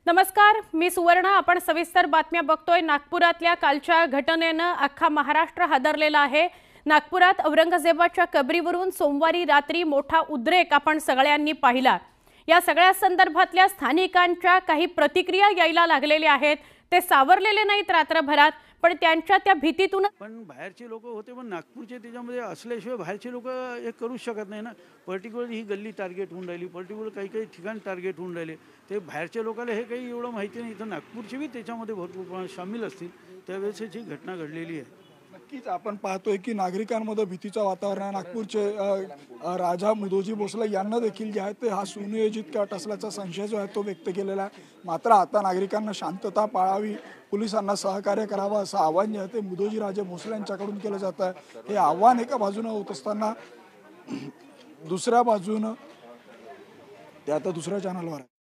नमस्कार, मी सुवर्णा। आपण सविस्तर बातम्या बघतोय। नागपुरातल्या कालच्या घटनेनं अख्खा महाराष्ट्र हादरलेला आहे। नागपुरात औरंगजेबाच्या कबरीवरून सोमवारी रात्री मोठा उद्रेक आपण सगळ्यांनी पाहिला। या सगळ्या संदर्भातल्या स्थानिकांच्या काही प्रतिक्रिया यायला लागलेल्या आहेत। ते सावरलेले नाहीत रात्रभरात, पण त्यांच्या त्या भीतीतून पण बाहेरचे लोक होते, पण नागपूरचे त्याच्यामध्ये असल्याशिवाय बाहेरचे लोक हे करू शकत नाही ना। पर्टिक्युलर ही गल्ली टार्गेट होऊन राहिली, पर्टिक्युलर काही काही ठिकाण टार्गेट होऊन राहिले। ते बाहेरच्या लोकांना हे काही एवढं माहिती नाही। इथं नागपूरचे बी त्याच्यामध्ये भरपूर प्रमाणात सामील असतील, त्यावेळेस ही घटना घडलेली आहे। नक्कीच आपण पाहतोय की नागरिकांमध्ये भीतीचं वातावरण आहे। नागपूरचे राजा मुदोजी भोसले यांना देखील जे आहे ते हा सुनियोजित कट असल्याचा संशय जो आहे तो व्यक्त केलेला आहे। मात्र आता नागरिकांना शांतता पाळावी, पोलिसांना सहकार्य करावं असं आवाहन जे आहे ते मुदोजी राजे भोसले यांच्याकडून केलं जात आहे। हे आव्हान एका बाजूने होत असताना दुसऱ्या बाजूने ते आता दुसऱ्या चॅनलवर आहे।